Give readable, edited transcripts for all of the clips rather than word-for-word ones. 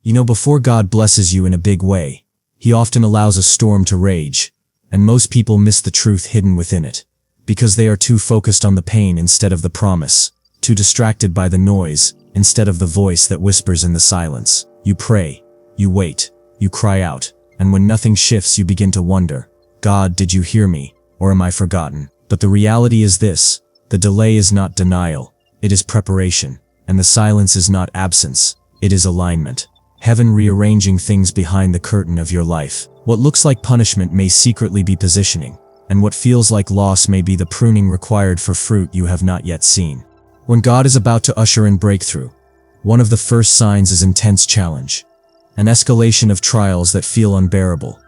Before God blesses you in a big way, He often allows a storm to rage, and most people miss the truth hidden within it, because they are too focused on the pain instead of the promise, too distracted by the noise instead of the voice that whispers in the silence. You pray, you wait, you cry out, and when nothing shifts you begin to wonder, God, did you hear me, or am I forgotten? But the reality is this: the delay is not denial, it is preparation, and the silence is not absence, it is alignment. Heaven rearranging things behind the curtain of your life. What looks like punishment may secretly be positioning, and what feels like loss may be the pruning required for fruit you have not yet seen. When God is about to usher in breakthrough, one of the first signs is intense challenge. An escalation of trials that feel unbearable.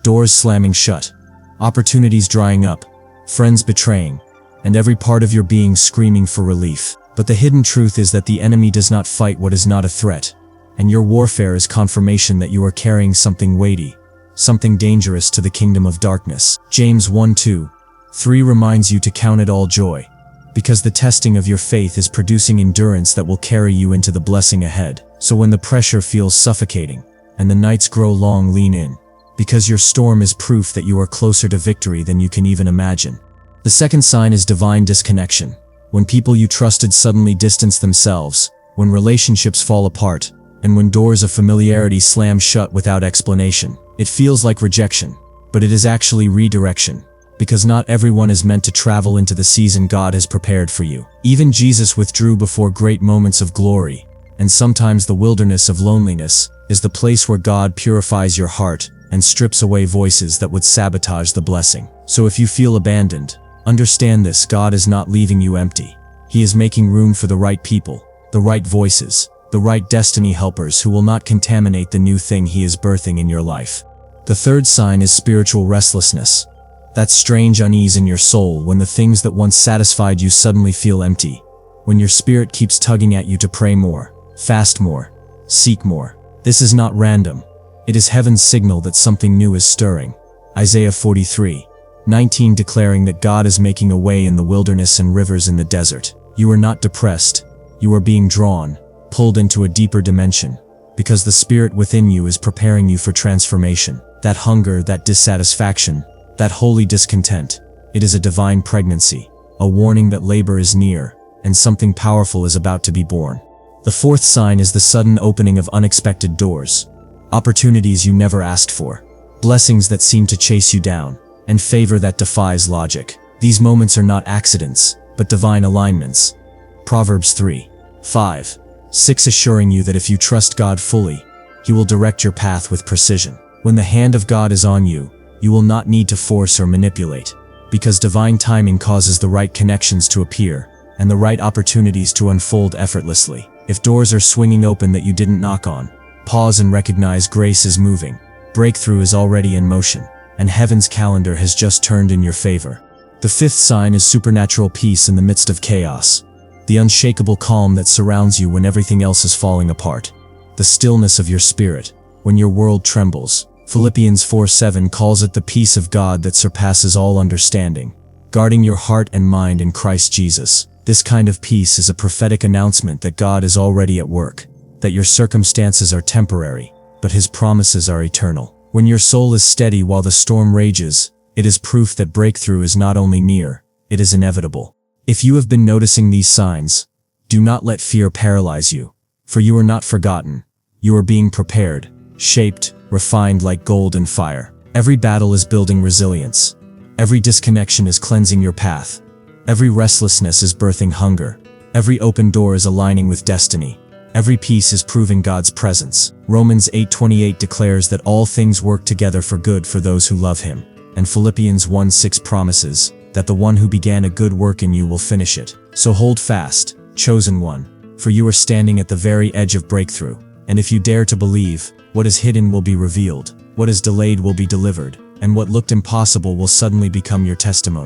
Doors slamming shut, opportunities drying up, friends betraying, and every part of your being screaming for relief. But the hidden truth is that the enemy does not fight what is not a threat, and your warfare is confirmation that you are carrying something weighty, something dangerous to the kingdom of darkness. James 1:2-3 reminds you to count it all joy, because the testing of your faith is producing endurance that will carry you into the blessing ahead. So when the pressure feels suffocating, and the nights grow long, lean in, because your storm is proof that you are closer to victory than you can even imagine. The second sign is divine disconnection. When people you trusted suddenly distance themselves, when relationships fall apart, and when doors of familiarity slam shut without explanation. It feels like rejection, but it is actually redirection, because not everyone is meant to travel into the season God has prepared for you. Even Jesus withdrew before great moments of glory, and sometimes the wilderness of loneliness is the place where God purifies your heart and strips away voices that would sabotage the blessing. So if you feel abandoned, understand this: God is not leaving you empty. He is making room for the right people, the right voices, the right destiny helpers who will not contaminate the new thing He is birthing in your life. The third sign is spiritual restlessness. That strange unease in your soul when the things that once satisfied you suddenly feel empty. When your spirit keeps tugging at you to pray more, fast more, seek more. This is not random. It is heaven's signal that something new is stirring. Isaiah 43:19 declaring that God is making a way in the wilderness and rivers in the desert. You are not depressed. You are being drawn, pulled into a deeper dimension, because the Spirit within you is preparing you for transformation. That hunger, that dissatisfaction, that holy discontent, it is a divine pregnancy, a warning that labor is near, and something powerful is about to be born. The fourth sign is the sudden opening of unexpected doors. Opportunities you never asked for, blessings that seem to chase you down, and favor that defies logic. These moments are not accidents, but divine alignments. Proverbs 3:5-6 assuring you that if you trust God fully, He will direct your path with precision. When the hand of God is on you, you will not need to force or manipulate, because divine timing causes the right connections to appear, and the right opportunities to unfold effortlessly. If doors are swinging open that you didn't knock on, pause and recognize grace is moving. Breakthrough is already in motion, and heaven's calendar has just turned in your favor. The fifth sign is supernatural peace in the midst of chaos. The unshakable calm that surrounds you when everything else is falling apart. The stillness of your spirit, when your world trembles. Philippians 4:7 calls it the peace of God that surpasses all understanding, guarding your heart and mind in Christ Jesus. This kind of peace is a prophetic announcement that God is already at work, that your circumstances are temporary, but His promises are eternal. When your soul is steady while the storm rages, it is proof that breakthrough is not only near, it is inevitable. If you have been noticing these signs, do not let fear paralyze you, for you are not forgotten. You are being prepared, shaped, refined like gold in fire. Every battle is building resilience. Every disconnection is cleansing your path. Every restlessness is birthing hunger. Every open door is aligning with destiny. Every piece is proving God's presence. Romans 8:28 declares that all things work together for good for those who love Him. And Philippians 1:6 promises that the one who began a good work in you will finish it. So hold fast, chosen one, for you are standing at the very edge of breakthrough. And if you dare to believe, what is hidden will be revealed, what is delayed will be delivered, and what looked impossible will suddenly become your testimony.